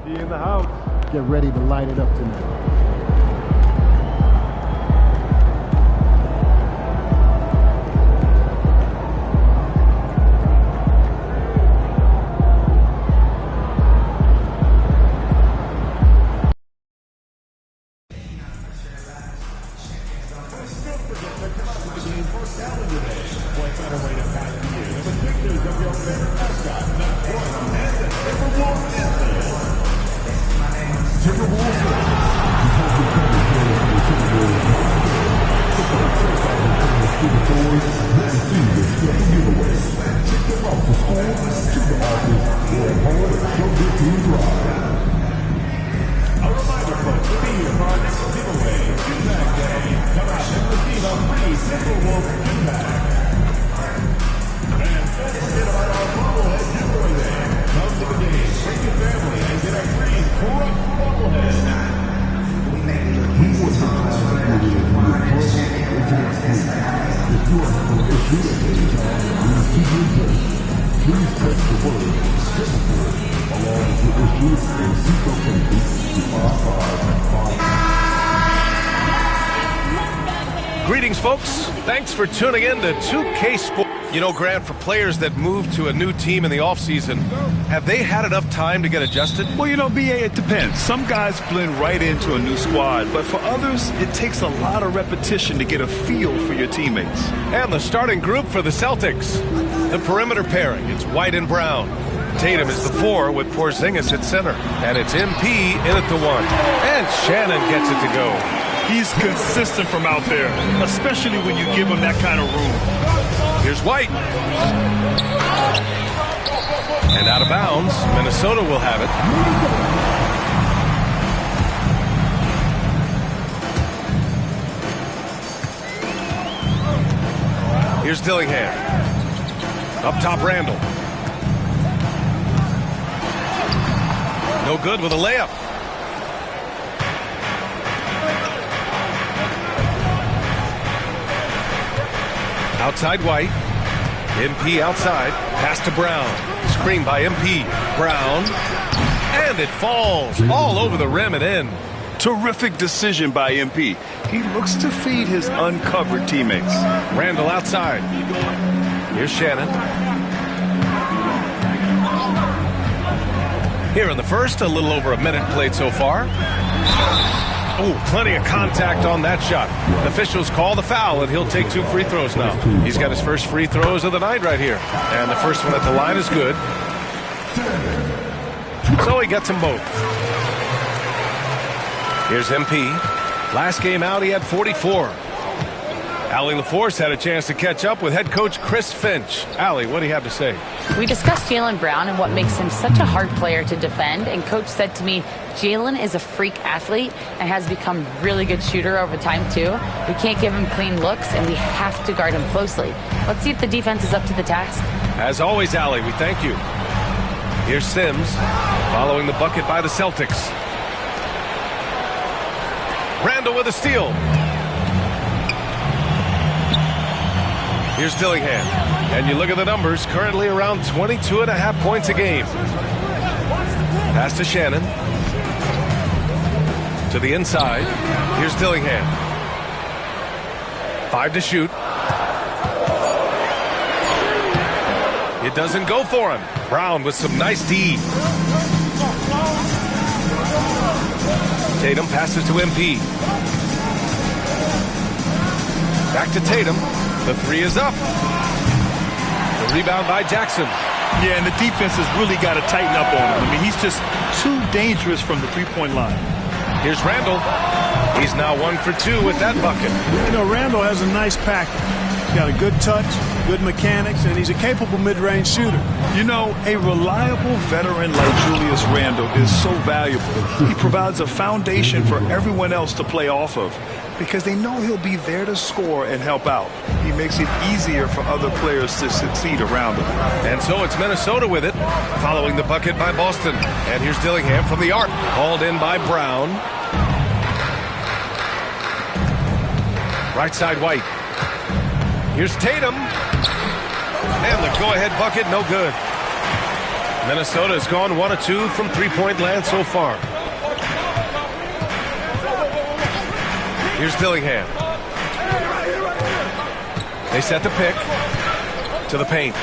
He in the house. Get ready to light it up tonight. Greetings, folks. Thanks for tuning in to 2K Sports. You know, Grant, for players that move to a new team in the offseason, have they had enough time to get adjusted? Well, you know, BA, it depends. Some guys blend right into a new squad, but for others, it takes a lot of repetition to get a feel for your teammates. And the starting group for the Celtics. The perimeter pairing, it's White and Brown. Tatum is the 4 with Porzingis at center. And it's MP in at the 1. And Shannon gets it to go. He's consistent from out there, especially when you give him that kind of room. Here's White. And out of bounds, Minnesota will have it. Here's Dillingham. Up top, Randall. No good with a layup. Outside White. MP outside. Pass to Brown. Screen by MP. Brown. And it falls all over the rim and in. Terrific decision by MP. He looks to feed his uncovered teammates. Randall outside. Here's Shannon. Here in the first, a little over a minute played so far. Oh, plenty of contact on that shot. The officials call the foul, and he'll take 2 free throws now. He's got his first free throws of the night right here. And the first one at the line is good. So he gets them both. Here's MP. Last game out, he had 44. Allie LaForce had a chance to catch up with head coach Chris Finch. Allie, what do you have to say? We discussed Jaylen Brown and what makes him such a hard player to defend. And coach said to me, Jaylen is a freak athlete and has become a really good shooter over time, too. We can't give him clean looks, and we have to guard him closely. Let's see if the defense is up to the task. As always, Allie, we thank you. Here's Sims, following the bucket by the Celtics. Randall with a steal. Here's Dillingham. And you look at the numbers, currently around 22.5 points a game. Pass to Shannon. To the inside. Here's Dillingham. 5 to shoot. It doesn't go for him. Brown with some nice D. Tatum passes to MP. Back to Tatum. The 3 is up. The rebound by Jackson. Yeah, and the defense has really got to tighten up on him. I mean, he's just too dangerous from the three-point line. Here's Randall. He's now 1 for 2 with that bucket. You know, Randall has a nice package. He's got a good touch, good mechanics, and he's a capable mid-range shooter. You know, a reliable veteran like Julius Randle is so valuable. He provides a foundation for everyone else to play off of because they know he'll be there to score and help out. He makes it easier for other players to succeed around him. And so it's Minnesota with it, following the bucket by Boston. And here's Dillingham from the arc, hauled in by Brown. Right side, White. Here's Tatum. And the go-ahead bucket, no good. Minnesota has gone 1 of 2 from three-point land so far. Here's Dillingham. They set the pick to the paint.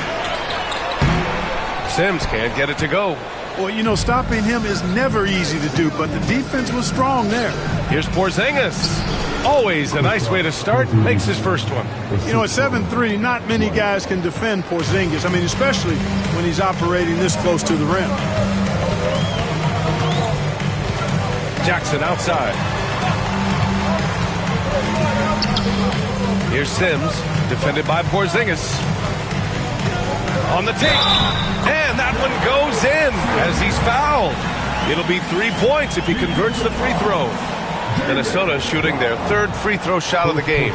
Sims can't get it to go. Well, you know, stopping him is never easy to do, but the defense was strong there. Here's Porzingis. Always a nice way to start. Makes his first one. You know, at 7'3", not many guys can defend Porzingis. I mean, especially when he's operating this close to the rim. Jackson outside. Here's Sims, defended by Porzingis. On the take, and that one goes in as he's fouled. It'll be 3 points if he converts the free throw. Minnesota shooting their third free throw shot of the game.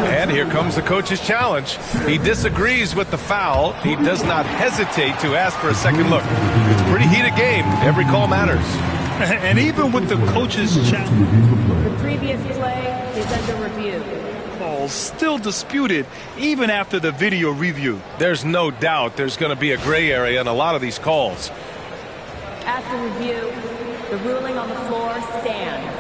And here comes the coach's challenge. He disagrees with the foul. He does not hesitate to ask for a second look. It's a pretty heated game. Every call matters. And even with the coach's challenge, The previous play is under review. calls still disputed even after the video review. There's no doubt there's going to be a gray area in a lot of these calls. After review, the ruling on the floor stands.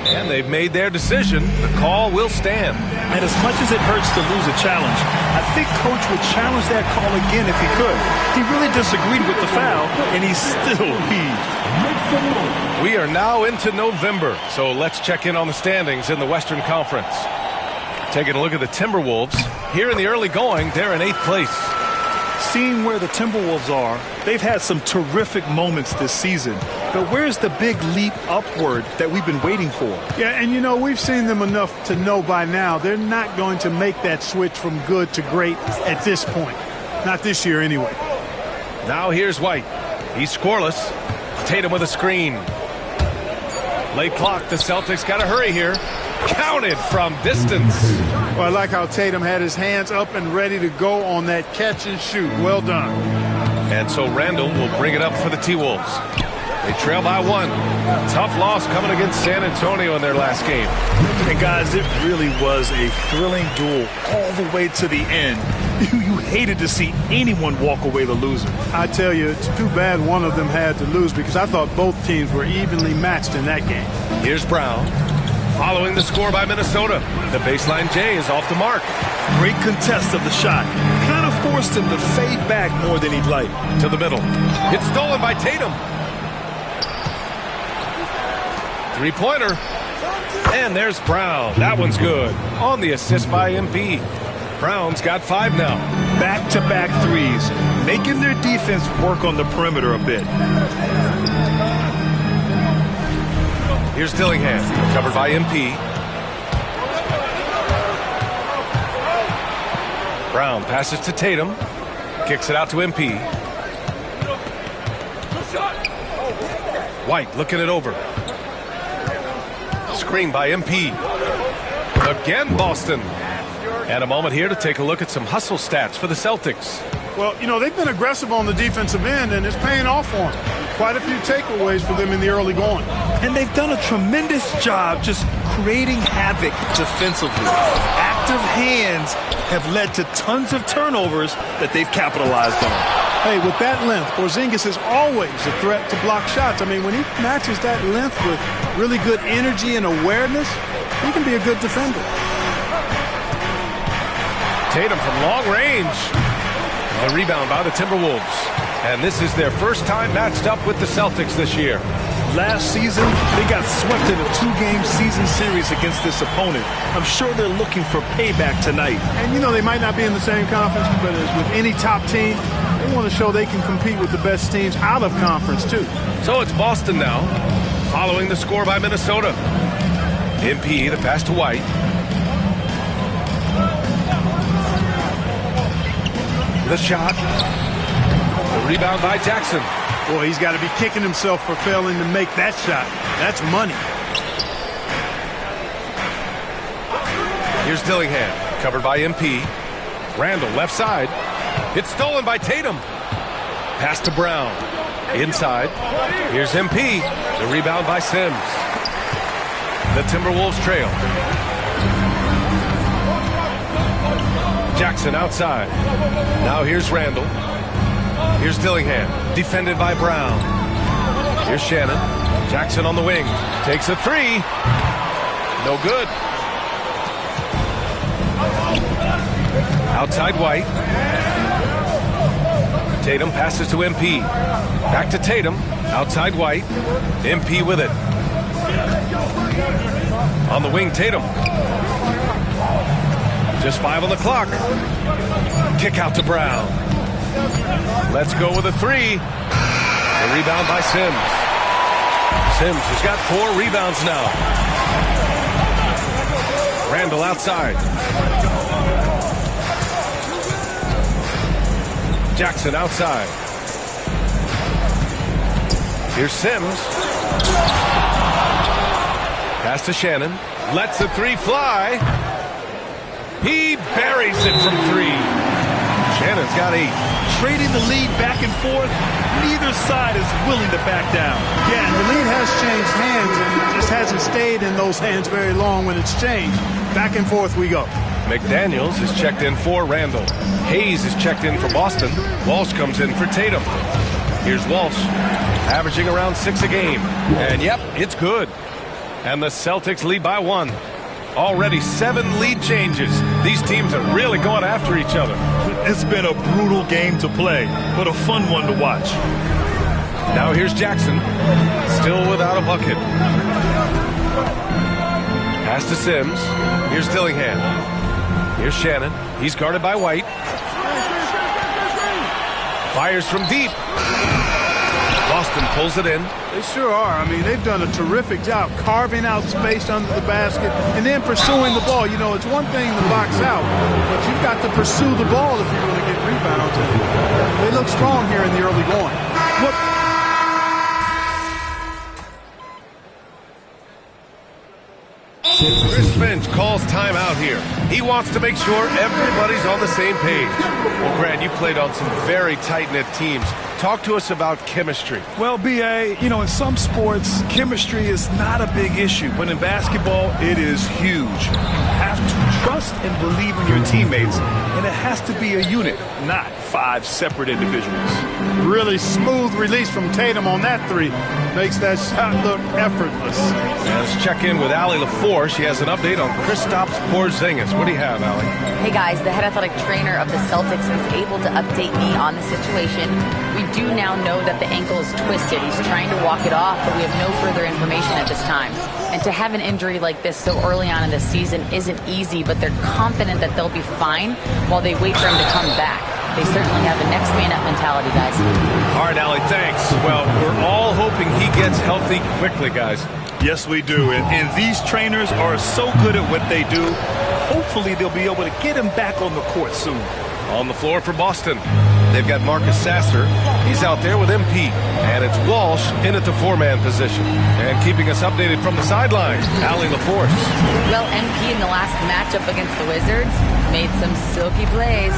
And they've made their decision. The call will stand. And as much as it hurts to lose a challenge, I think Coach would challenge that call again if he could. He really disagreed with the foul, and he still heaved. We are now into November, so let's check in on the standings in the Western Conference. Taking a look at the Timberwolves. Here in the early going, they're in 8th place. Seeing where the Timberwolves are, they've had some terrific moments this season. But where's the big leap upward that we've been waiting for? Yeah, and you know, we've seen them enough to know by now they're not going to make that switch from good to great at this point. Not this year anyway. Now here's White. He's scoreless. Tatum with a screen. Late clock. The Celtics got to hurry here. Counted from distance. Well, I like how Tatum had his hands up and ready to go on that catch and shoot. Well done. And so Randall will bring it up for the T-Wolves. They trail by 1. Tough loss coming against San Antonio in their last game. And guys, it really was a thrilling duel all the way to the end. You hated to see anyone walk away the loser. I tell you, it's too bad one of them had to lose because I thought both teams were evenly matched in that game. Here's Brown. Following the score by Minnesota. The baseline J is off the mark. Great contest of the shot. Kind of forced him to fade back more than he'd like. To the middle. It's stolen by Tatum. Three-pointer. And there's Brown. That one's good. On the assist by MP. Brown's got 5 now. Back-to-back threes, making their defense work on the perimeter a bit. Here's Dillingham, covered by MP. Brown passes to Tatum. Kicks it out to MP. White looking it over. Screen by MP. Again, Boston. And a moment here to take a look at some hustle stats for the Celtics. Well, you know, they've been aggressive on the defensive end, and it's paying off for them. Quite a few takeaways for them in the early going. And they've done a tremendous job just creating havoc defensively. Active hands have led to tons of turnovers that they've capitalized on. Hey, with that length, Porzingis is always a threat to block shots. I mean, when he matches that length with really good energy and awareness, he can be a good defender. Tatum from long range. The rebound by the Timberwolves. And this is their first time matched up with the Celtics this year. Last season, they got swept in a 2-game season series against this opponent. I'm sure they're looking for payback tonight. And, you know, they might not be in the same conference, but as with any top team, they want to show they can compete with the best teams out of conference, too. So it's Boston now, following the score by Minnesota. MP, the pass to White. The shot. The rebound by Jackson. Boy, he's got to be kicking himself for failing to make that shot. That's money. Here's Dillingham, covered by MP. Randall, left side. It's stolen by Tatum. Pass to Brown. Inside. Here's MP. The rebound by Sims. The Timberwolves trail. Jackson outside. Now here's Randall. Here's Dillingham, defended by Brown. Here's Shannon. Jackson on the wing. Takes a three. No good. Outside White. Tatum passes to MP. Back to Tatum. Outside White. MP with it. On the wing, Tatum. Just 5 on the clock. Kick out to Brown. Let's go with a three. The rebound by Sims. Sims has got 4 rebounds now. Randall outside. Jackson outside. Here's Sims. Pass to Shannon. Lets the three fly. He buries it from 3. Shannon's got 8. Trading the lead back and forth, neither side is willing to back down. Yeah, and the lead has changed hands, and it just hasn't stayed in those hands very long when it's changed. Back and forth we go. McDaniels is checked in for Randall. Hayes is checked in for Boston. Walsh comes in for Tatum. Here's Walsh, averaging around 6 a game. And yep, it's good. And the Celtics lead by 1. Already 7 lead changes. These teams are really going after each other. It's been a brutal game to play, but a fun one to watch. Now here's Jackson, still without a bucket. Pass to Sims. Here's Dillingham. Here's Shannon. He's guarded by White. Fires from deep. Boston pulls it in. They sure are. I mean, they've done a terrific job carving out space under the basket and then pursuing the ball. You know, it's one thing to box out, but you've got to pursue the ball if you're going to get rebounds. And they look strong here in the early going. Look. Chris Finch calls timeout here. He wants to make sure everybody's on the same page. Well, Grant, you played on some very tight-knit teams. Talk to us about chemistry. Well, B.A., you know, in some sports, chemistry is not a big issue. But in basketball, it is huge. You have to trust and believe in your teammates. And it has to be a unit, not 5 separate individuals. Really smooth release from Tatum on that three. Makes that shot look effortless. Let's check in with Allie LaFour. She has an update on Kristaps Porzingis. What do you have, Allie? Hey guys, the head athletic trainer of the Celtics is able to update me on the situation. We do now know that the ankle is twisted. He's trying to walk it off, but we have no further information at this time. And to have an injury like this so early on in the season isn't easy, but they're confident that they'll be fine while they wait for him to come back. They certainly have the next man up mentality, guys. All right, Allie, thanks. Well, we're all hoping he gets healthy quickly, guys. Yes, we do. And these trainers are so good at what they do. Hopefully, they'll be able to get him back on the court soon. On the floor for Boston, they've got Marcus Sasser. He's out there with MP. And it's Walsh in at the 4-man position. And keeping us updated from the sidelines, Allie LaFour. Well, MP in the last matchup against the Wizards made some silky plays.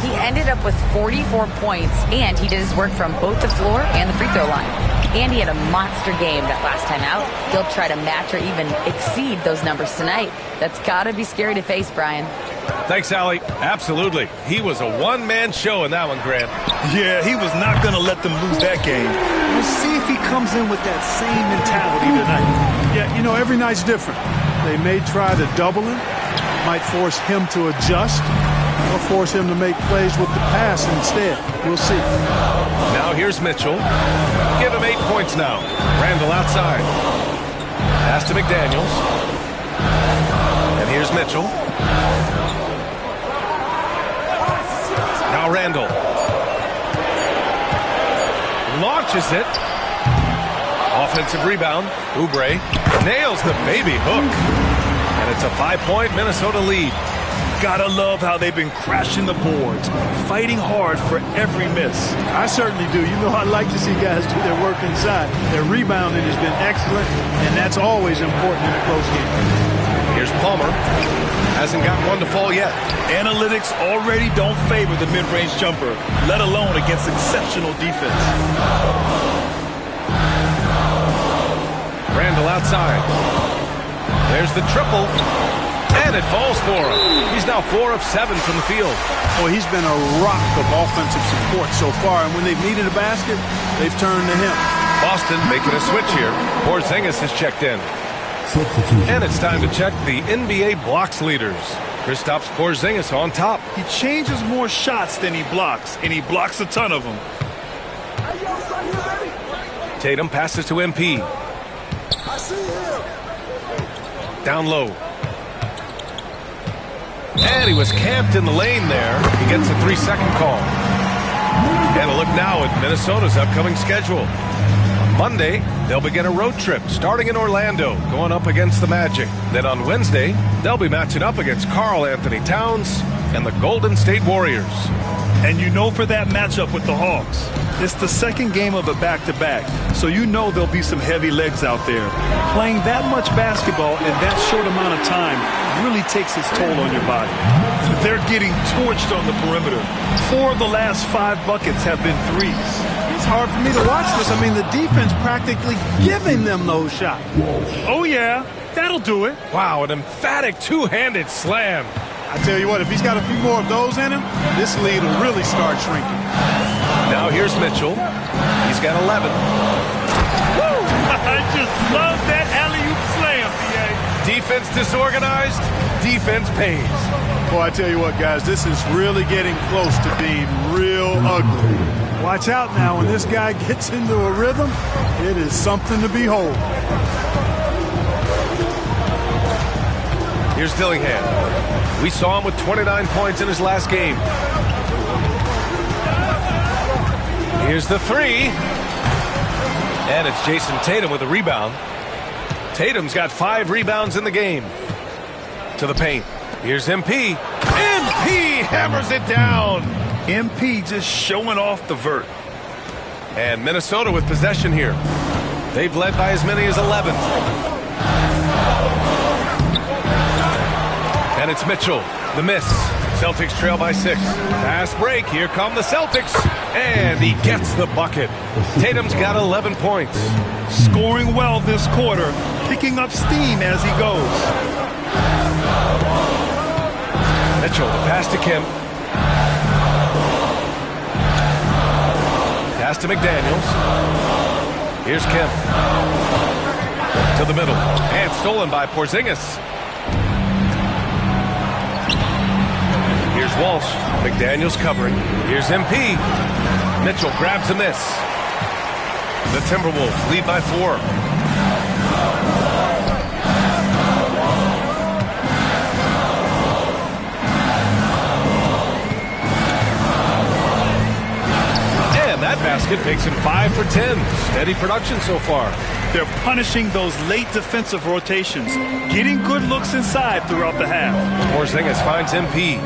He ended up with 44 points, and he did his work from both the floor and the free throw line. And he had a monster game that last time out. He'll try to match or even exceed those numbers tonight. That's got to be scary to face, Brian. Thanks, Allie. Absolutely. He was a one-man show in that one, Grant. Yeah, he was not going to let them lose that game. We'll see if he comes in with that same mentality tonight. Yeah, you know, every night's different. They may try to double him, might force him to adjust, or force him to make plays with the pass instead. We'll see. Now here's Mitchell. Give him 8 points now. Randall outside. Pass to McDaniels. And here's Mitchell. Now Randall. Launches it. Offensive rebound. Oubre nails the baby hook. And it's a 5-point Minnesota lead. Gotta love how they've been crashing the boards, fighting hard for every miss. I certainly do. You know, I like to see guys do their work inside. Their rebounding has been excellent, and that's always important in a close game. Here's Palmer. Hasn't got one to fall yet. Analytics already don't favor the mid-range jumper, let alone against exceptional defense. Randall outside. There's the triple. And it falls for him. He's now 4 of 7 from the field. Well, he's been a rock of offensive support so far, and when they've needed a basket, they've turned to him. Boston making a switch here. Porzingis has checked in. And it's time to check the NBA blocks leaders. Kristaps Porzingis on top. He changes more shots than he blocks, and he blocks a ton of them. Tatum passes to MP. Down low. And he was camped in the lane there. He gets a 3-second call. And a look now at Minnesota's upcoming schedule. On Monday, they'll begin a road trip starting in Orlando, going up against the Magic. Then on Wednesday, they'll be matching up against Karl Anthony Towns and the Golden State Warriors. And you know for that matchup with the Hawks, it's the second game of a back-to-back, so you know there'll be some heavy legs out there. Playing that much basketball in that short amount of time really takes its toll on your body. They're getting torched on the perimeter. 4 of the last 5 buckets have been threes. It's hard for me to watch this. I mean, the defense practically giving them those shots. Oh, yeah, that'll do it. Wow, an emphatic two-handed slam. I tell you what, if he's got a few more of those in him, this lead will really start shrinking. Now here's Mitchell. He's got 11. Woo! I just love that alley-oop slam, B.A. Defense disorganized, defense pays. Boy, I tell you what, guys, this is really getting close to being real ugly. Watch out now. When this guy gets into a rhythm, it is something to behold. Here's Dillingham. We saw him with 29 points in his last game. Here's the 3. And it's Jason Tatum with a rebound. Tatum's got 5 rebounds in the game. To the paint. Here's MP. MP hammers it down. MP just showing off the vert. And Minnesota with possession here. They've led by as many as 11. And it's Mitchell. The miss. Celtics trail by 6. Fast break. Here come the Celtics. And he gets the bucket. Tatum's got 11 points. Scoring well this quarter. Picking up steam as he goes. Mitchell, the pass to Kemp. Pass to McDaniels. Here's Kemp. To the middle. And stolen by Porzingis. Here's Walsh. McDaniels covering. Here's MP. Mitchell grabs a miss. The Timberwolves lead by 4. That basket makes him 5 for 10. Steady production so far. They're punishing those late defensive rotations, getting good looks inside throughout the half. Porzingis finds MP.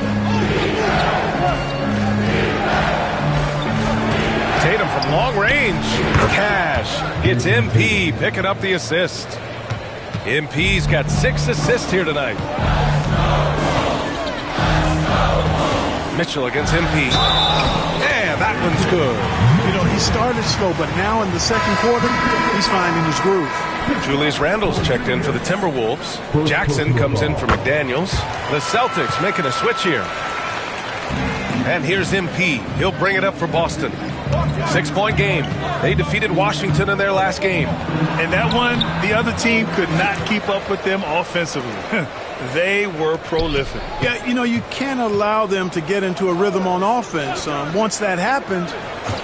Tatum from long range. Cash. It's MP picking up the assist. MP's got 6 assists here tonight. Mitchell against MP. And that one's good. You know, he started slow, but now in the second quarter, he's finding his groove. Julius Randle's checked in for the Timberwolves. Jackson comes in for McDaniels. The Celtics making a switch here. And here's MP. He'll bring it up for Boston. 6-point game. They defeated Washington in their last game. And that one, the other team could not keep up with them offensively. They were prolific. Yeah, you know, you can't allow them to get into a rhythm on offense. Once that happens,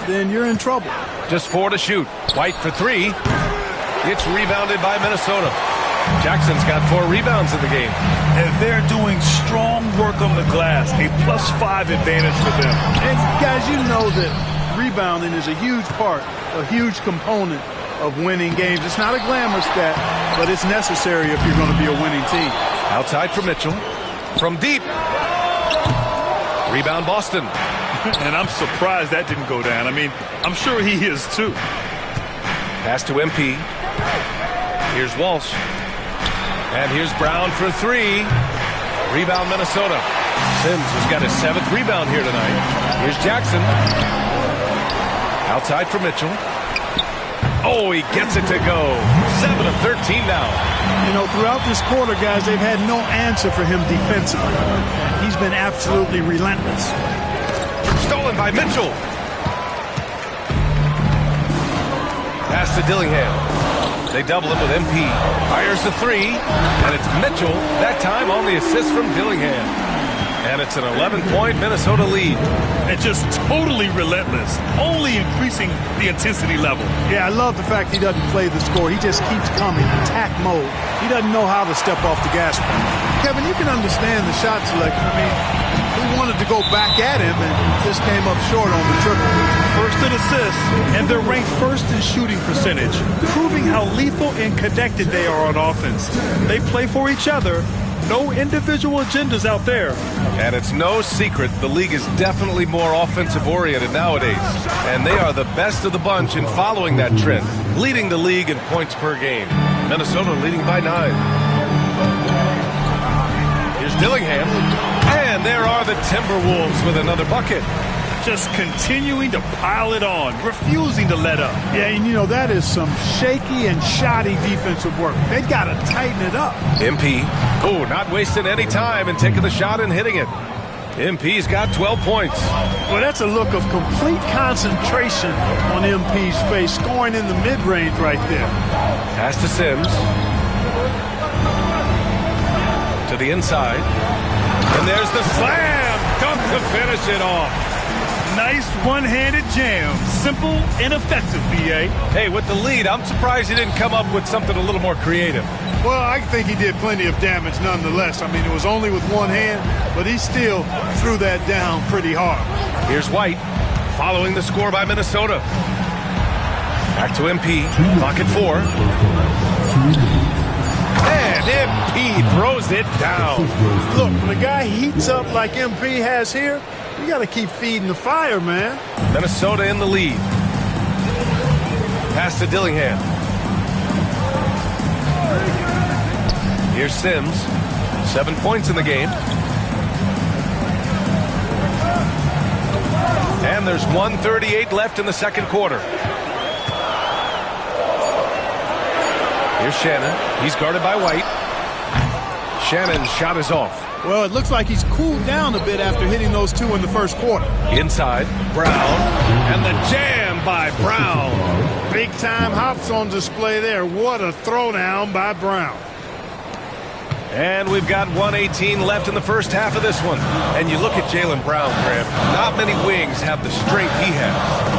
then you're in trouble. Just 4 to shoot. White for 3. It's rebounded by Minnesota. Jackson's got 4 rebounds in the game. And they're doing strong work on the glass. A +5 advantage for them. And guys, you know that rebounding is a huge part, a huge component of winning games. It's not a glamorous stat, but it's necessary if you're going to be a winning team. Outside for Mitchell. From deep. Rebound Boston. And I'm surprised that didn't go down. I mean, I'm sure he is too. Pass to MP. Here's Walsh. And here's Brown for 3. Rebound Minnesota. Sims has got his 7th rebound here tonight. Here's Jackson. Outside for Mitchell. Oh, he gets it to go. 7 of 13 now. You know, throughout this quarter, guys, they've had no answer for him defensively. He's been absolutely relentless. Stolen by Mitchell. Pass to Dillingham. They double him with MP. Fires the three, and it's Mitchell, that time on the assist from Dillingham. And it's an 11-point Minnesota lead. And just totally relentless, only increasing the intensity level. Yeah, I love the fact he doesn't play the score. He just keeps coming, attack mode. He doesn't know how to step off the gas pedal. Kevin, you can understand the shot selection. I mean, he wanted to go back at him and just came up short on the triple. First in assists, and they're ranked first in shooting percentage, proving how lethal and connected they are on offense. They play for each other. No individual agendas out there. And it's no secret the league is definitely more offensive-oriented nowadays. And they are the best of the bunch in following that trend, leading the league in points per game. Minnesota leading by 9. Here's Dillingham. And there are the Timberwolves with another bucket. Just continuing to pile it on, refusing to let up. Yeah, and you know, that is some shaky and shoddy defensive work. They got to tighten it up. MP, oh, not wasting any time and taking the shot and hitting it. MP's got 12 points. Well, that's a look of complete concentration on MP's face, scoring in the mid-range right there. Pass to Sims. To the inside. And there's the slam. Dunk to finish it off. Nice one-handed jam. Simple and effective, B.A. Hey, with the lead, I'm surprised he didn't come up with something a little more creative. Well, I think he did plenty of damage nonetheless. I mean, it was only with one hand, but he still threw that down pretty hard. Here's White, following the score by Minnesota. Back to MP, pocket 4. And MP throws it down. Look, when a guy heats up like MP has here, you got to keep feeding the fire, man. Minnesota in the lead. Pass to Dillingham. Here's Sims. 7 points in the game. And there's 1:38 left in the second quarter. Here's Shannon. He's guarded by White. Shannon's shot is off. Well, it looks like he's cooled down a bit after hitting those two in the first quarter. Inside, Brown. And the jam by Brown. Big-time hops on display there. What a throwdown by Brown. And we've got 1:18 left in the first half of this one. And you look at Jaylen Brown, Graham. Not many wings have the strength he has.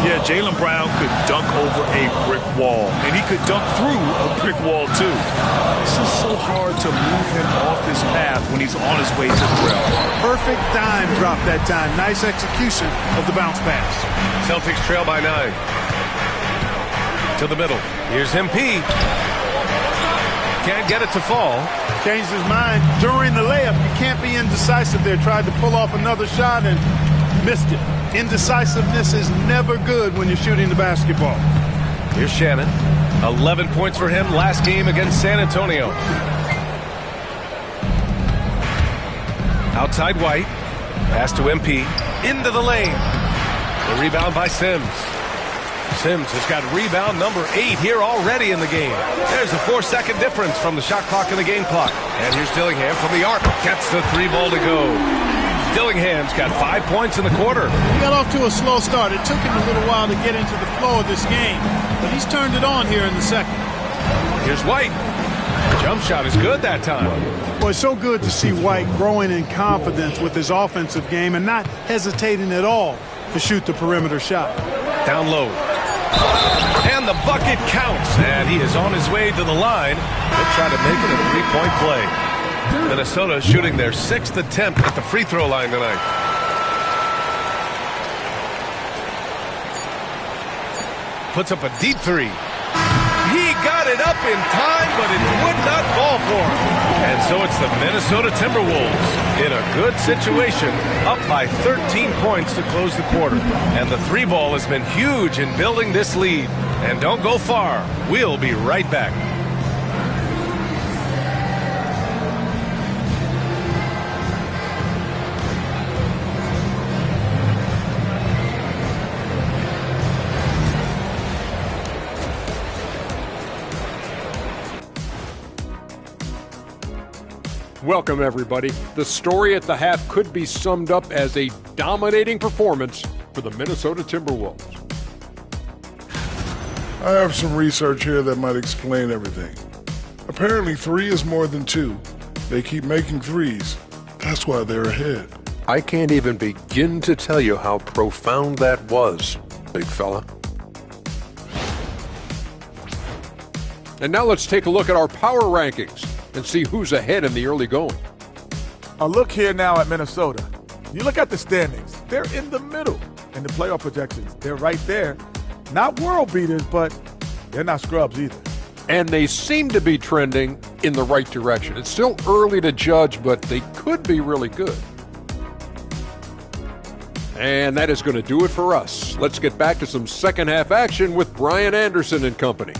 Yeah, Jaylen Brown could dunk over a brick wall. And he could dunk through a brick wall, too. This is so hard to move him off his path when he's on his way to the rim. Perfect dime drop that time. Nice execution of the bounce pass. Celtics trail by 9. To the middle. Here's MP. Can't get it to fall. Changed his mind during the layup. You can't be indecisive there. Tried to pull off another shot and missed it. Indecisiveness is never good when you're shooting the basketball. Here's Shannon. 11 points for him last game against San Antonio. Outside White. Pass to MP. Into the lane. The rebound by Sims. Sims has got rebound number 8 here already in the game. There's a 4-second difference from the shot clock and the game clock. And here's Dillingham from the arc. Gets the 3-ball to go. Dillingham's got 5 points in the quarter. He got off to a slow start. It took him a little while to get into the flow of this game. But he's turned it on here in the second. Here's White. Jump shot is good that time. Boy, it's so good to see White growing in confidence with his offensive game and not hesitating at all to shoot the perimeter shot. Down low. And the bucket counts. And he is on his way to the line. They'll try to make it a 3-point play. Minnesota shooting their 6th attempt at the free throw line tonight. Puts up a deep 3. He got it up in time, but it would not fall for him. And so it's the Minnesota Timberwolves in a good situation, up by 13 points to close the quarter. And the 3-ball has been huge in building this lead. And don't go far. We'll be right back. Welcome, everybody. The story at the half could be summed up as a dominating performance for the Minnesota Timberwolves. I have some research here that might explain everything. Apparently, 3 is more than 2. They keep making threes. That's why they're ahead. I can't even begin to tell you how profound that was, big fella. And now let's take a look at our power rankings and see who's ahead in the early going. A look here now at Minnesota. You look at the standings. They're in the middle. And the playoff projections, they're right there. Not world beaters, but they're not scrubs either. And they seem to be trending in the right direction. It's still early to judge, but they could be really good. And that is going to do it for us. Let's get back to some second half action with Brian Anderson and company.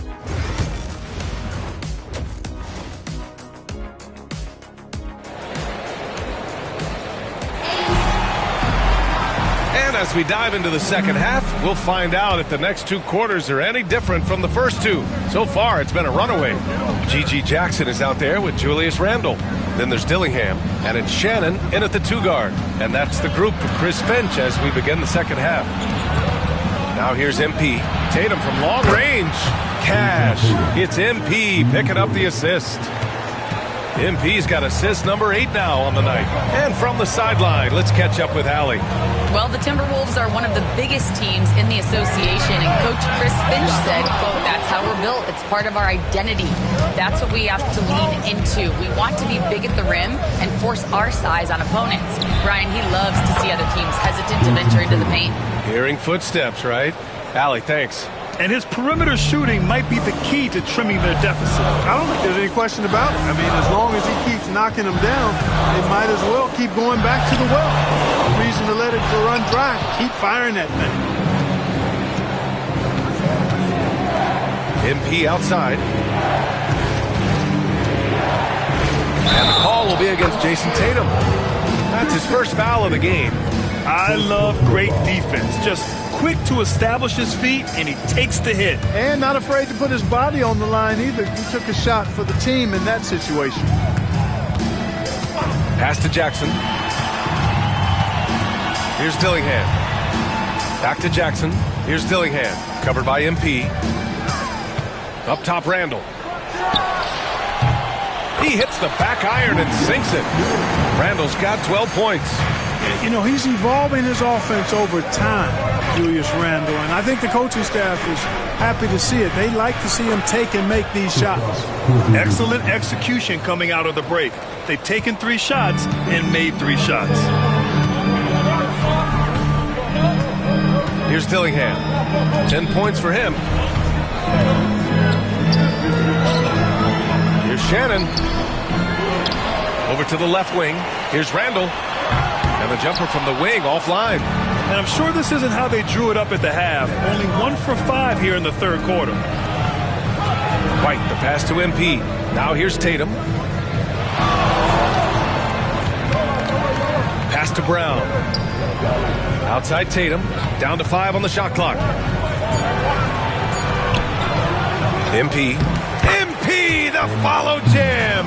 As we dive into the second half, we'll find out if the next 2 quarters are any different from the first 2. So far, it's been a runaway. G.G. Jackson is out there with Julius Randle. Then there's Dillingham, and it's Shannon in at the 2 guard. And that's the group for Chris Finch as we begin the second half. Now here's MP. Tatum from long range. Cash. It's MP picking up the assist. MP's got assist number 8 now on the night. And from the sideline, let's catch up with Allie. Well, the Timberwolves are one of the biggest teams in the association, and Coach Chris Finch said, quote, "That's how we're built. It's part of our identity. That's what we have to lean into. We want to be big at the rim and force our size on opponents." Brian, he loves to see other teams hesitant to venture into the paint. Hearing footsteps, right? Allie, thanks. And his perimeter shooting might be the key to trimming their deficit. I don't think there's any question about it. I mean, as long as he keeps knocking them down, they might as well keep going back to the well. No reason to let it run dry. Keep firing that thing. MP outside. And the call will be against Jason Tatum. That's his first foul of the game. I love great defense. Just quick to establish his feet, and he takes the hit. And not afraid to put his body on the line either. He took a shot for the team in that situation. Pass to Jackson. Here's Dillingham. Back to Jackson. Here's Dillingham. Covered by MP. Up top, Randle. He hits the back iron and sinks it. Randle's got 12 points. You know, he's evolving his offense over time, Julius Randle, and I think the coaching staff is happy to see it. They like to see him take and make these shots. Excellent execution coming out of the break. They've taken 3 shots and made 3 shots. Here's Dillingham. 10 points for him. Here's Shannon. Over to the left wing. Here's Randle. And the jumper from the wing offline. And I'm sure this isn't how they drew it up at the half. Only 1 for 5 here in the third quarter. White, the pass to MP. Now here's Tatum. Pass to Brown. Outside Tatum. Down to 5 on the shot clock. MP. MP, the follow jam.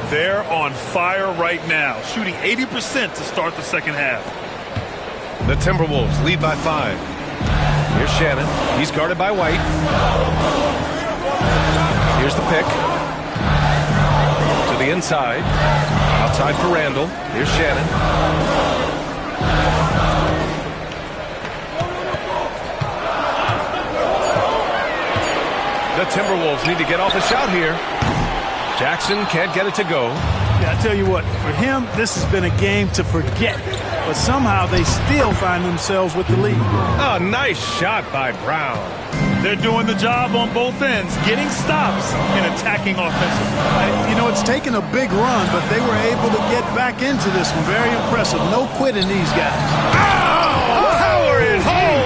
They're on fire right now, shooting 80% to start the second half. The Timberwolves lead by 5. Here's Shannon. He's guarded by White. Here's the pick. To the inside. Outside for Randle. Here's Shannon. The Timberwolves need to get off a shot here. Jackson can't get it to go. Yeah, I tell you what, for him, this has been a game to forget. But somehow they still find themselves with the lead. A nice shot by Brown. They're doing the job on both ends, getting stops and attacking offensively. You know, it's taken a big run, but they were able to get back into this one. Very impressive. No quitting these guys. Oh, power it home.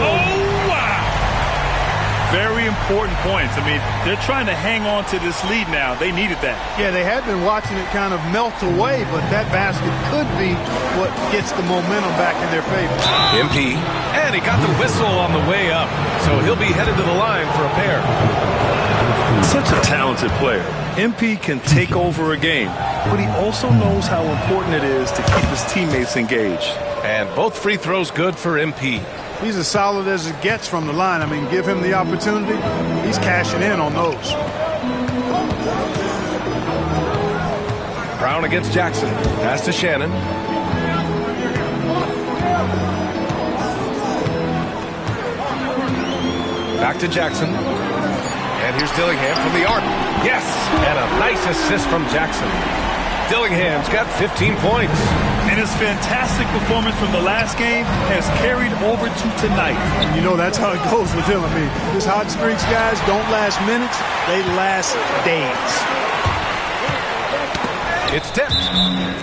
Very important points. I mean, they're trying to hang on to this lead now. They needed that. Yeah, they had been watching it kind of melt away, but that basket could be what gets the momentum back in their favor. MP, And he got the whistle on the way up, so he'll be headed to the line for a pair. Such a talented player. MP can take over a game, but he also knows how important it is to keep his teammates engaged. And both free throws good for MP. He's as solid as it gets from the line. I mean, give him the opportunity. He's cashing in on those. Brown against Jackson. Pass to Shannon. Back to Jackson. And here's Dillingham from the arc. Yes! And a nice assist from Jackson. Dillingham's got 15 points. And his fantastic performance from the last game has carried over to tonight. You know, that's how it goes with him. I mean, his hot streaks, guys, don't last minutes. They last days. It's tipped.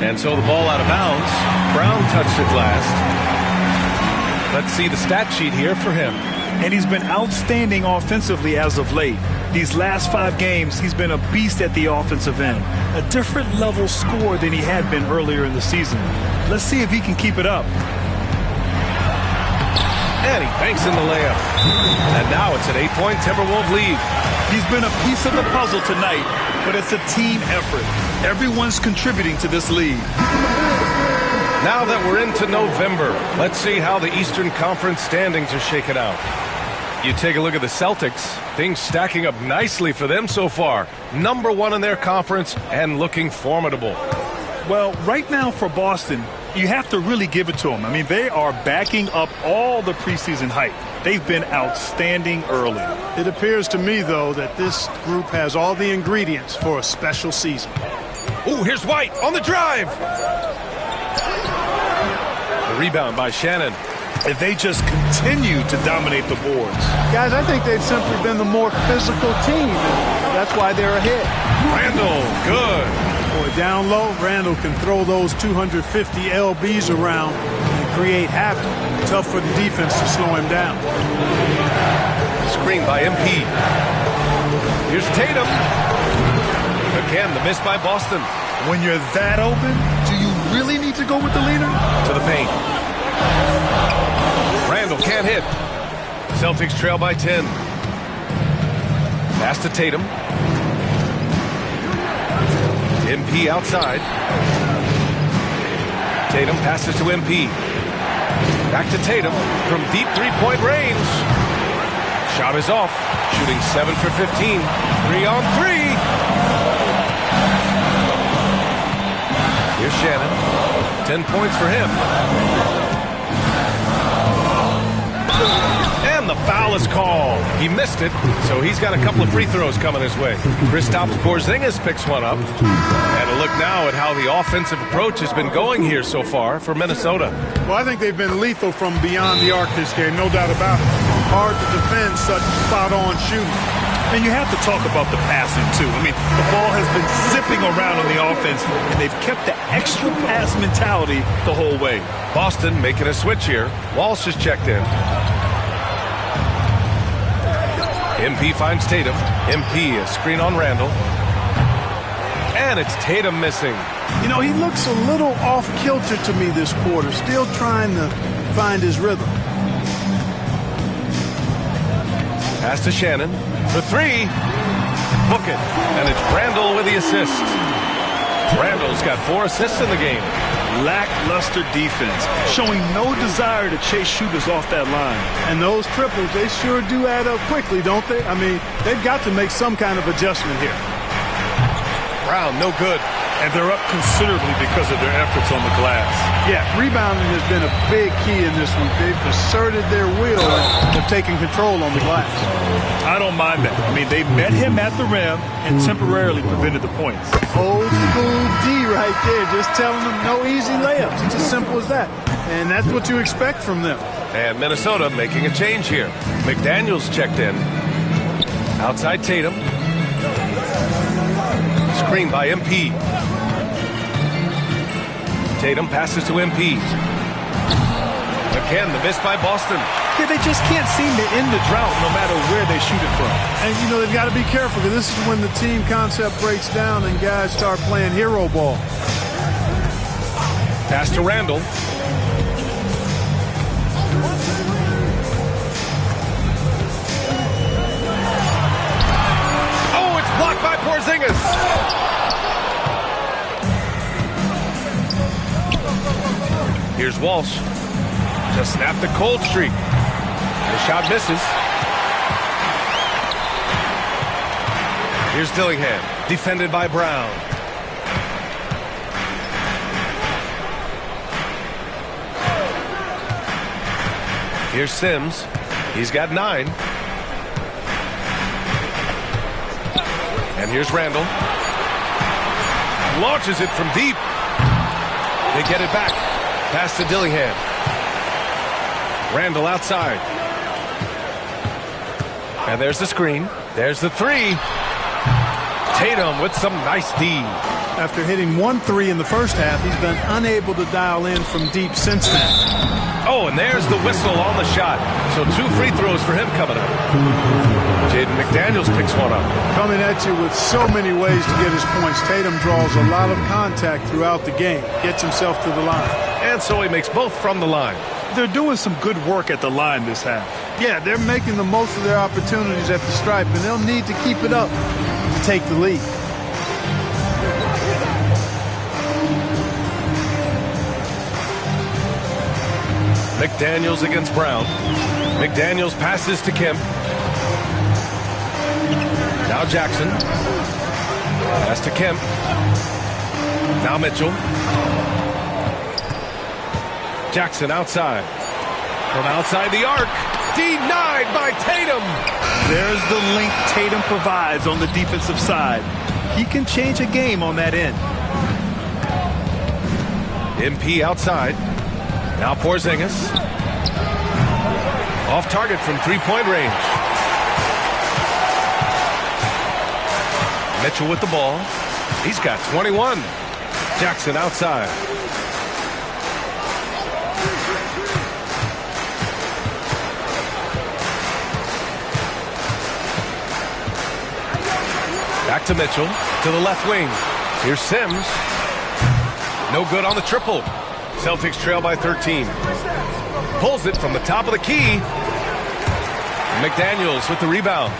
And so the ball out of bounds. Brown touched it last. Let's see the stat sheet here for him. And he's been outstanding offensively as of late. These last 5 games, he's been a beast at the offensive end. A different level score than he had been earlier in the season. Let's see if he can keep it up. And he banks in the layup. And now it's an 8-point Timberwolves lead. He's been a piece of the puzzle tonight, but it's a team effort. Everyone's contributing to this lead. Now that we're into November, let's see how the Eastern Conference standings are shaken out. You take a look at the Celtics, things stacking up nicely for them so far. Number 1 in their conference and looking formidable. Well, right now for Boston, you have to really give it to them. I mean, they are backing up all the preseason hype. They've been outstanding early. It appears to me, though, that this group has all the ingredients for a special season. Ooh, here's White on the drive. The rebound by Shannon. If they just continue to dominate the boards. Guys, I think they've simply been the more physical team, and that's why they're ahead. Randall, good. Boy, down low, Randall can throw those 250 LBs around and create havoc. Tough for the defense to slow him down. Screen by MP. Here's Tatum. Again, the miss by Boston. When you're that open, do you really need to go with the leader? To the paint. Randall can't hit. Celtics trail by 10. Pass to Tatum. MP outside. Tatum passes to MP. Back to Tatum from deep three-point range. Shot is off. Shooting 7 for 15. 3 on 3. Here's Shannon. 10 points for him. And the foul is called. He missed it, so he's got a couple of free throws coming his way. Kristaps Porzingis picks one up. And a look now at how the offensive approach has been going here so far for Minnesota. Well, I think they've been lethal from beyond the arc this game, no doubt about it. Hard to defend such spot-on shooting. And you have to talk about the passing, too. I mean, the ball has been zipping around on the offense, and they've kept the extra pass mentality the whole way. Boston making a switch here. Walsh is checked in. MP finds Tatum. MP, a screen on Randall. And it's Tatum missing. You know, he looks a little off-kilter to me this quarter, still trying to find his rhythm. Pass to Shannon for 3. Book it. And it's Randall with the assist. Randall's got 4 assists in the game. Lackluster defense, showing no desire to chase shooters off that line. And those triples, they sure do add up quickly, don't they? I mean, they've got to make some kind of adjustment here. Brown, no good. And they're up considerably because of their efforts on the glass. Yeah, rebounding has been a big key in this one. They've asserted their will and have taken control on the glass. I don't mind that. I mean, they met him at the rim and temporarily prevented the points. Old school D right there, just telling them no easy layups. It's as simple as that. And that's what you expect from them. And Minnesota making a change here. McDaniels checked in. Outside Tatum. Screen by MP. Tatum passes to MP. Again, the miss by Boston. Yeah, they just can't seem to end the drought no matter where they shoot it from. And, you know, they've got to be careful because this is when the team concept breaks down and guys start playing hero ball. Pass to Randall. Here's Walsh to snap the cold streak. The shot misses. Here's Dillingham, defended by Brown. Here's Sims. He's got 9. And here's Randall. Launches it from deep. They get it back. Pass to Dillingham. Randall outside. And there's the screen. There's the 3. Tatum with some nice D. After hitting 1 3 in the first half, he's been unable to dial in from deep since then. Oh, and there's the whistle on the shot. So 2 free throws for him coming up. Jaden McDaniels picks one up. Coming at you with so many ways to get his points. Tatum draws a lot of contact throughout the game. Gets himself to the line. And so he makes both from the line. They're doing some good work at the line this half. Yeah, they're making the most of their opportunities at the stripe, and they'll need to keep it up to take the lead. McDaniels against Brown. McDaniels passes to Kemp. Now Jackson. Pass to Kemp. Now Mitchell. Jackson outside. From outside the arc. Denied by Tatum. There's the length Tatum provides on the defensive side. He can change a game on that end. MP outside. Now Porzingis. Off target from 3-point range. Mitchell with the ball. He's got 21. Jackson outside. Back to Mitchell. To the left wing. Here's Sims. No good on the triple. Celtics trail by 13. Pulls it from the top of the key. McDaniels with the rebound.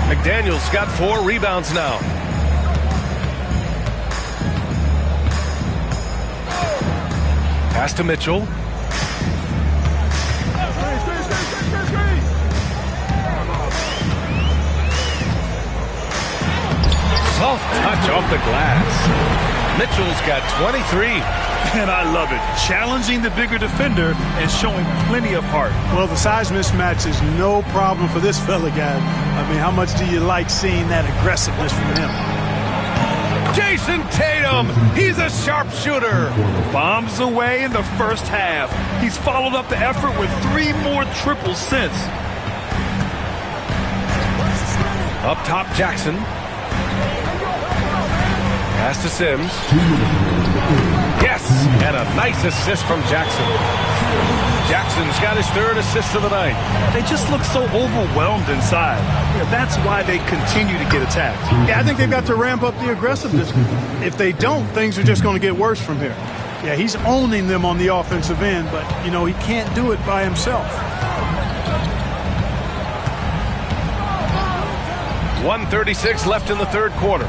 McDaniels got 4 rebounds now. Pass to Mitchell. Soft touch off the glass. Mitchell's got 23. And I love it. Challenging the bigger defender and showing plenty of heart. Well, the size mismatch is no problem for this fella, guy. I mean, how much do you like seeing that aggressiveness from him? Jason Tatum, he's a sharpshooter. Bombs away in the first half. He's followed up the effort with 3 more triples since. Up top, Jackson. Pass to Sims. Yes, and a nice assist from Jackson. Jackson's got his 3rd assist of the night. They just look so overwhelmed inside. Yeah, that's why they continue to get attacked. Yeah, I think they've got to ramp up the aggressiveness. If they don't, things are just going to get worse from here. Yeah, he's owning them on the offensive end, but, you know, he can't do it by himself. 1:36 left in the 3rd quarter.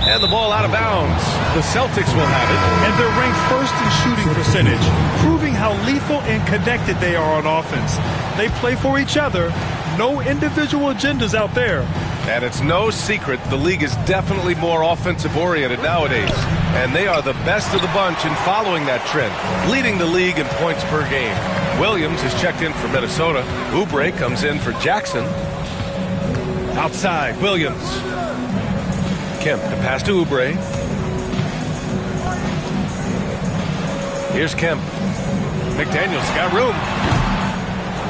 And the ball out of bounds. The Celtics will have it. And they're ranked 1st in shooting percentage, proving how lethal and connected they are on offense. They play for each other. No individual agendas out there. And it's no secret the league is definitely more offensive-oriented nowadays. And they are the best of the bunch in following that trend, leading the league in points per game. Williams is checked in for Minnesota. Oubre comes in for Jackson. Outside, Williams. Kemp to pass to Oubre. Here's Kemp. McDaniels got room.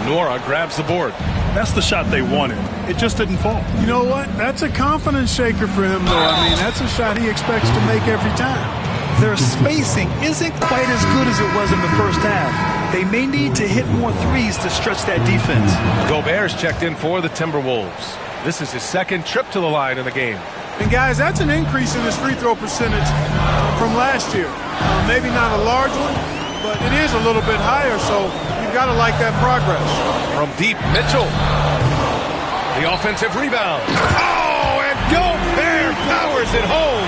Nora grabs the board. That's the shot they wanted. It just didn't fall. You know what? That's a confidence shaker for him, though. I mean, that's a shot he expects to make every time. Their spacing isn't quite as good as it was in the first half. They may need to hit more threes to stretch that defense. Gobert's checked in for the Timberwolves. This is his 2nd trip to the line in the game. And, guys, that's an increase in his free throw percentage from last year. Maybe not a large one, but it is a little bit higher, so you've got to like that progress. From deep, Mitchell. The offensive rebound. Oh, and Gobert powers it home.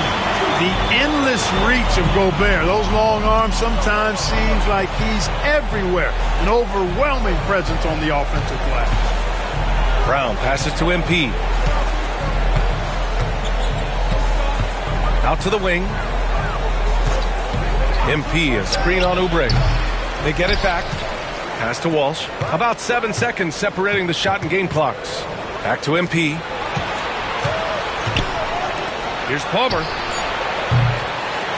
The endless reach of Gobert. Those long arms sometimes seems like he's everywhere. An overwhelming presence on the offensive glass. Brown passes to MP. Out to the wing. MP, a screen on Oubre. They get it back. Pass to Walsh. About 7 seconds separating the shot and game clocks. Back to MP. Here's Palmer.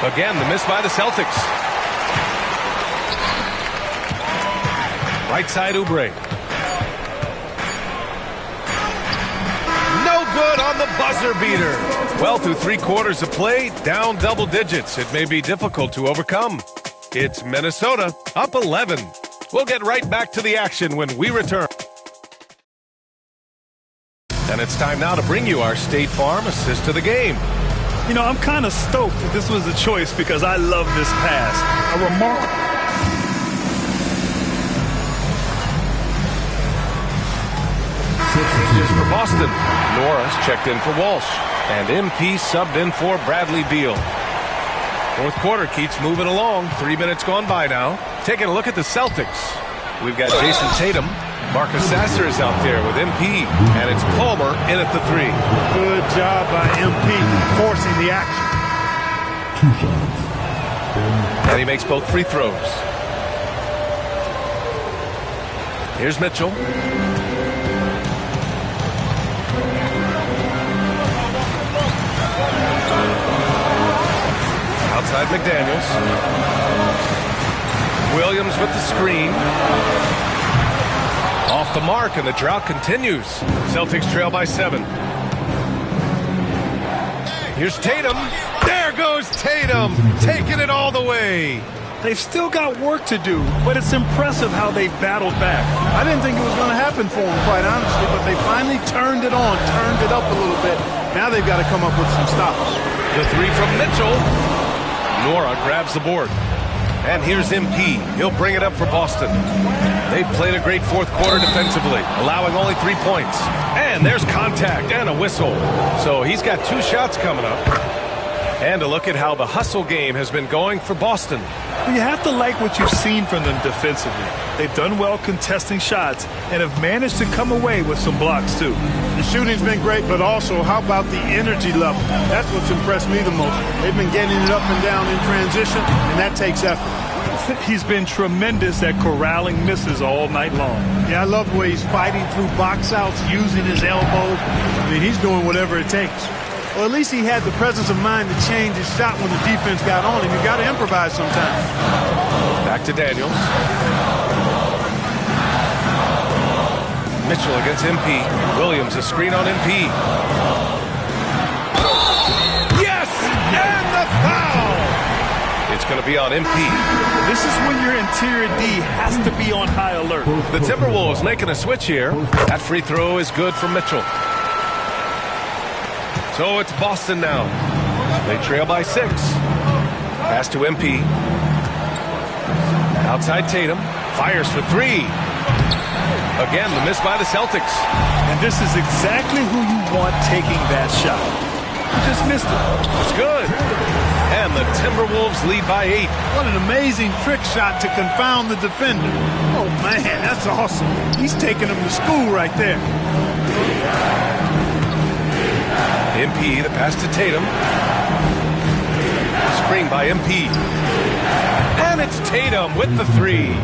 Again, the miss by the Celtics. Right side, Oubre. No good on the buzzer beater. Well, through 3 quarters of play, down double digits. It may be difficult to overcome. It's Minnesota, up 11. We'll get right back to the action when we return. And it's time now to bring you our State Farm assist to the game. You know, I'm kind of stoked that this was a choice because I love this pass. A remarkable. Changes for Boston. Norris checked in for Walsh. And MP subbed in for Bradley Beal. Fourth quarter keeps moving along. 3 minutes gone by now. Taking a look at the Celtics. We've got Jason Tatum. Marcus Sasser is out there with MP. And it's Palmer in at the 3. Good job by MP forcing the action. 2 shots. And he makes both free throws. Here's Mitchell. Outside McDaniels. Williams with the screen. Off the mark, and the drought continues. Celtics trail by 7. Here's Tatum. There goes Tatum, taking it all the way. They've still got work to do, but it's impressive how they've battled back. I didn't think it was going to happen for them, quite honestly, but they finally turned it on, turned it up a little bit. Now they've got to come up with some stops. The 3 from Mitchell. Nora grabs the board. And here's MP. He'll bring it up for Boston. They've played a great fourth quarter defensively, allowing only 3 points. And there's contact and a whistle. So he's got 2 shots coming up. And a look at how the hustle game has been going for Boston. You have to like what you've seen from them defensively. They've done well contesting shots and have managed to come away with some blocks, too. The shooting's been great, but also, how about the energy level? That's what's impressed me the most. They've been getting it up and down in transition, and that takes effort. He's been tremendous at corralling misses all night long. Yeah, I love the way he's fighting through box outs, using his elbows. I mean, he's doing whatever it takes. Well, at least he had the presence of mind to change his shot when the defense got on him. You got to improvise sometimes. Back to Daniels. Mitchell against MP. Williams, a screen on MP. Yes! And the foul! It's going to be on MP. This is when your interior D has to be on high alert. The Timberwolves making a switch here. That free throw is good for Mitchell. So it's Boston now. They trail by 6. Pass to MP. Outside Tatum. Fires for 3. Again, the miss by the Celtics. And this is exactly who you want taking that shot. You just missed it. It's good. And the Timberwolves lead by 8. What an amazing trick shot to confound the defender. Oh, man, that's awesome. He's taking him to school right there. MP, the pass to Tatum. Screen by MP. And it's Tatum with the 3.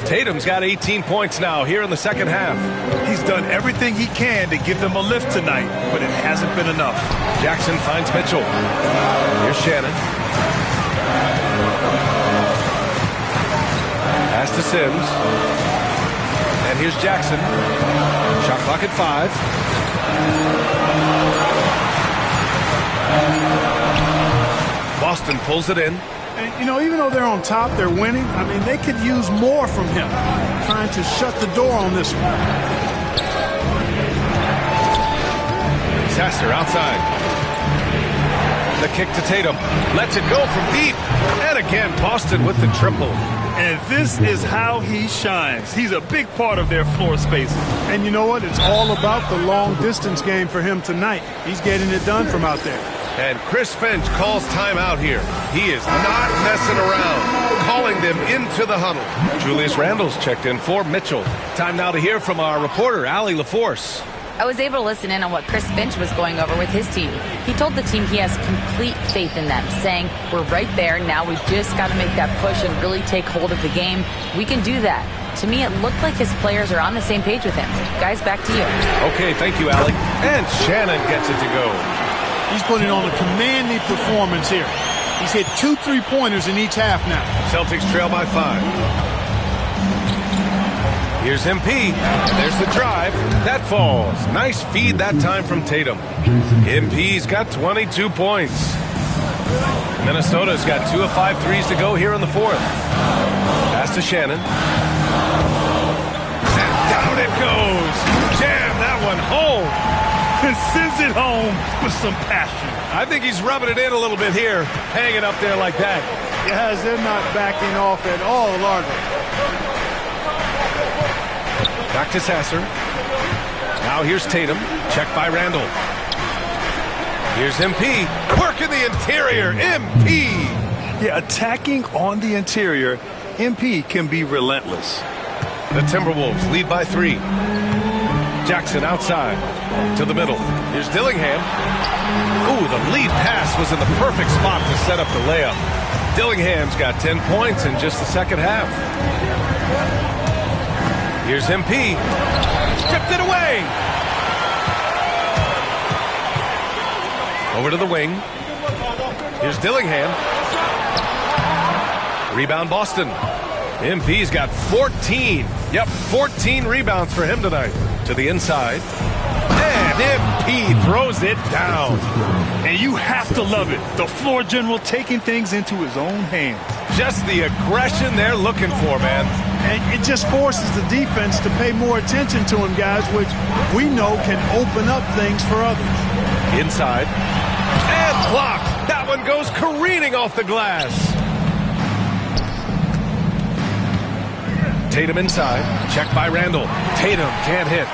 Tatum's got 18 points now here in the second half. He's done everything he can to give them a lift tonight, but it hasn't been enough. Jackson finds Mitchell. Here's Shannon. Pass to Sims. And here's Jackson. Shot clock at 5. Boston pulls it in. And, you know, even though they're on top, they're winning. I mean, they could use more from him. Trying to shut the door on this one. Sasser outside. The kick to Tatum. Lets it go from deep. And again, Boston with the triple. And this is how he shines. He's a big part of their floor spacing. And you know what? It's all about the long distance game for him tonight. He's getting it done from out there. And Chris Finch calls timeout here. He is not messing around, calling them into the huddle. Julius Randle's checked in for Mitchell. Time now to hear from our reporter, Allie LaForce. I was able to listen in on what Chris Finch was going over with his team. He told the team he has complete faith in them, saying, we're right there, now we just got to make that push and really take hold of the game. We can do that. To me, it looked like his players are on the same page with him. Guys, back to you. Okay, thank you, Allie. And Shannon gets it to go. He's putting on a commanding performance here. He's hit 2 3-pointers in each half now. Celtics trail by 5. Here's MP. There's the drive. That falls. Nice feed that time from Tatum. MP's got 22 points. Minnesota's got 2 of 5 threes to go here in the 4th. Pass to Shannon. And down it goes. Jam that one home. And sends it home with some passion. I think he's rubbing it in a little bit here, hanging up there like that. Yes, they're not backing off at all, are they? Back to Sasser. Now here's Tatum. Check by Randle. Here's MP. Work in the interior. MP. Yeah, attacking on the interior, MP can be relentless. The Timberwolves lead by 3. Jackson outside to the middle. Here's Dillingham. Ooh, the lead pass was in the perfect spot to set up the layup. Dillingham's got 10 points in just the second half. Here's MP. Stripped it away. Over to the wing. Here's Dillingham. Rebound Boston. MP's got 14. Yep, 14 rebounds for him tonight. To the inside. And MP throws it down. And you have to love it. The floor general taking things into his own hands. Just the aggression they're looking for, man. And it just forces the defense to pay more attention to him, guys, which we know can open up things for others. Inside. And blocked. That one goes careening off the glass. Tatum inside. Check by Randle. Tatum can't hit.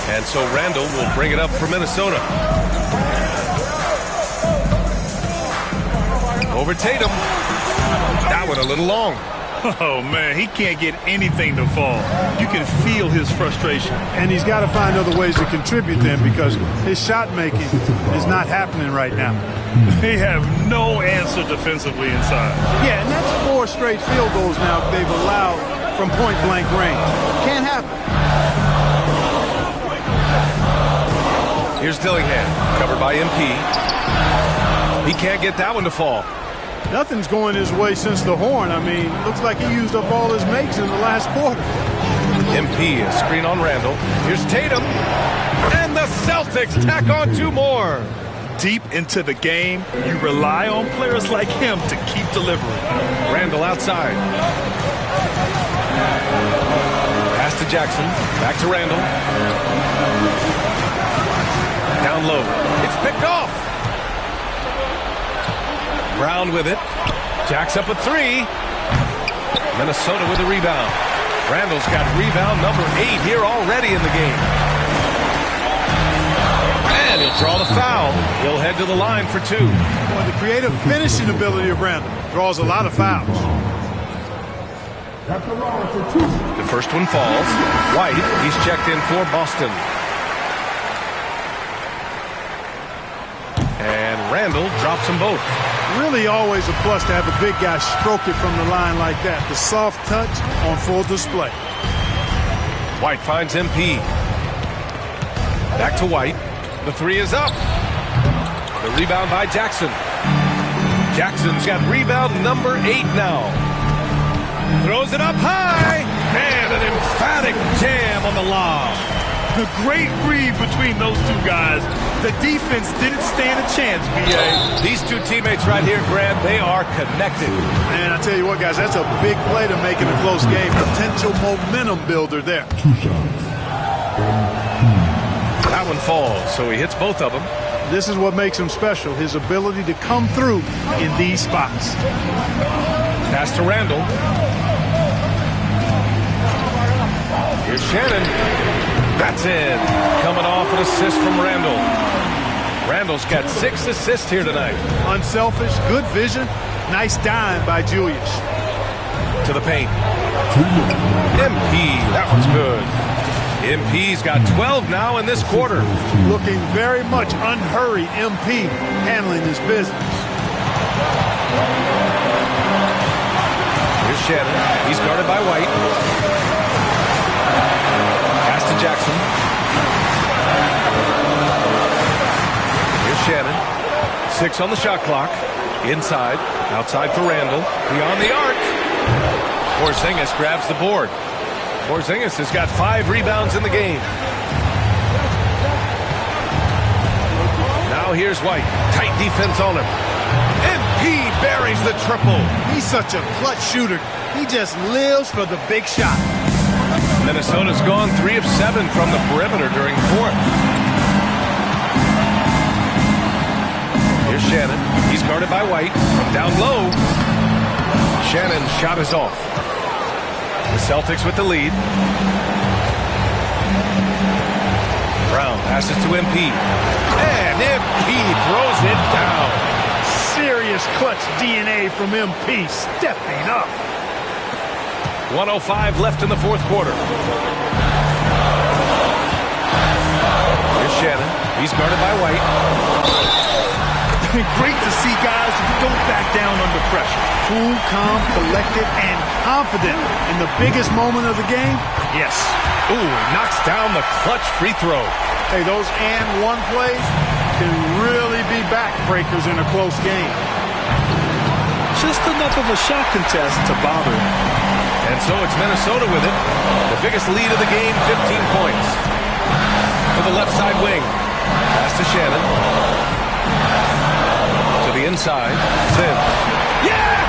And so Randle will bring it up for Minnesota. Over Tatum. That one a little long. Oh, man, he can't get anything to fall. You can feel his frustration. And he's got to find other ways to contribute then because his shot making is not happening right now. They have no answer defensively inside. Yeah, and that's 4 straight field goals now they've allowed from point-blank range. Can't happen. Here's Dillingham, covered by MP. He can't get that one to fall. Nothing's going his way since the horn. I mean, looks like he used up all his makes in the last quarter. MP, a screen on Randle. Here's Tatum. And the Celtics tack on 2 more. Deep into the game, you rely on players like him to keep delivering. Randle outside. Pass to Jackson. Back to Randle. Down low. It's picked off. Brown with it. Jacks up a 3. Minnesota with a rebound. Randle's got rebound number 8 here already in the game. And he'll draw the foul. He'll head to the line for 2. Well, the creative finishing ability of Randle draws a lot of fouls. The first one falls. White, he's checked in for Boston. And Randle drops them both. Really always a plus to have a big guy stroke it from the line like that. The soft touch on full display. White finds MP. Back to White. The 3 is up. The rebound by Jackson. Jackson's got rebound number 8 now. Throws it up high. And an emphatic jam on the lob. The great read between those 2 guys. The defense didn't stand a chance, B.A. These 2 teammates right here, Grant, they are connected. Man, I tell you what, guys, that's a big play to make in a close game. Potential momentum builder there. 2 shots. That one falls, so he hits both of them. This is what makes him special, his ability to come through in these spots. Pass to Randle. Here's Shannon. That's in. Coming off an assist from Randle. Randall's got 6 assists here tonight. Unselfish, good vision. Nice dime by Julius. To the paint. MP, that one's good. MP's got 12 now in this quarter. Looking very much unhurried. MP handling his business. Here's Shannon. He's guarded by White. Pass to Jackson. Here's Shannon. 6 on the shot clock. Inside. Outside for Randall. Beyond the arc. Porzingis grabs the board. Porzingis has got 5 rebounds in the game. Now here's White. Tight defense on him. MP buries the triple. He's such a clutch shooter. He just lives for the big shot. Minnesota's gone 3 of 7 from the perimeter during the fourth. Here's Shannon. He's guarded by White. From down low. Shannon's shot is off. The Celtics with the lead. Brown passes to MP. And MP throws it down. Serious clutch DNA from MP. Stepping up. 1:05 left in the fourth quarter. Here's Shannon. He's guarded by White. Great to see guys who don't back down under pressure. Cool, calm, collected, and confident in the biggest moment of the game. Yes. Ooh, knocks down the clutch free throw. Hey, those and one plays can really be backbreakers in a close game. Just enough of a shot contest to bother him. And so it's Minnesota with it. The biggest lead of the game, 15 points. To the left side wing. Pass to Shannon. To the inside. Sims. Yes!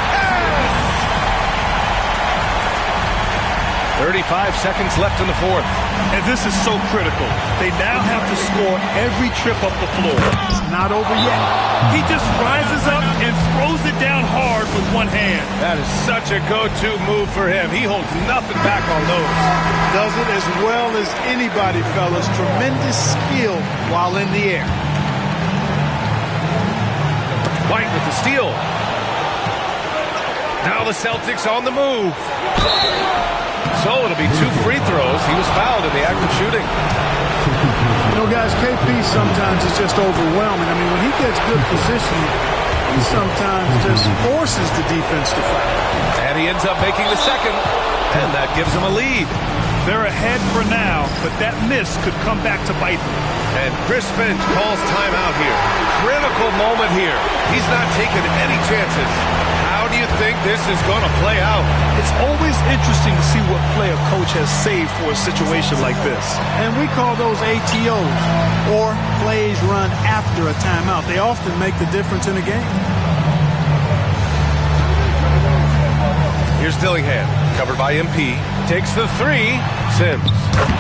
35 seconds left in the fourth. And this is so critical. They now have to score every trip up the floor. It's not over yet. He just rises up and throws it down hard with one hand. That is such a go-to move for him. He holds nothing back on those. Does it as well as anybody, fellas. Tremendous skill while in the air. White with the steal. Now the Celtics on the move. So it'll be 2 free throws. He was fouled in the act of shooting. You know, guys, KP sometimes is just overwhelming. I mean, when he gets good position, he sometimes just forces the defense to foul. And he ends up making the second, and that gives him a lead. They're ahead for now, but that miss could come back to bite them. And Chris Finch calls timeout here. Critical moment here. He's not taking any chances. How do you think this is going to play out? It's always interesting to see what play a coach has saved for a situation like this. And we call those ATOs, or plays run after a timeout. They often make the difference in a game. Here's Dillingham, covered by MP. Takes the 3. Sims.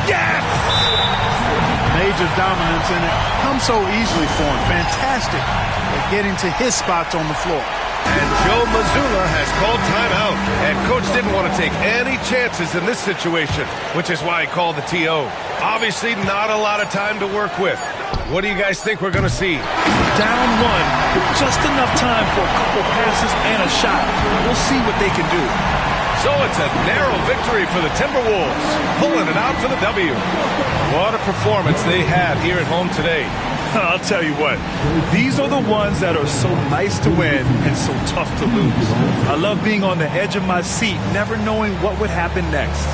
Yes! Major dominance, and it comes so easily for him. Fantastic at getting to his spots on the floor. And Joe Mazzulla has called timeout. And coach didn't want to take any chances in this situation, which is why he called the TO. Obviously not a lot of time to work with. What do you guys think we're going to see? Down 1 with just enough time for a couple passes and a shot. We'll see what they can do. So it's a narrow victory for the Timberwolves, pulling it out for the W. What a performance they had here at home today. I'll tell you what, these are the ones that are so nice to win and so tough to lose. I love being on the edge of my seat, never knowing what would happen next.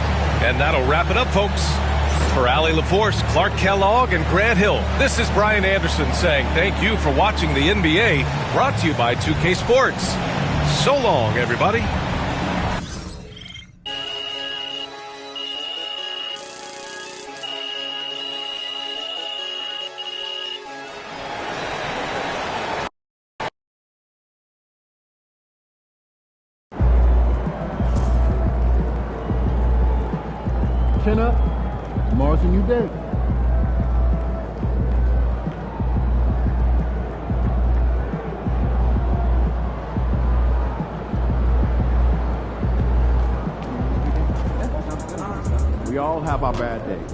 And that'll wrap it up, folks. For Allie LaForce, Clark Kellogg, and Grant Hill, this is Brian Anderson saying thank you for watching the NBA, brought to you by 2K Sports. So long, everybody. Chin up. Tomorrow's a new day. We all have our bad days.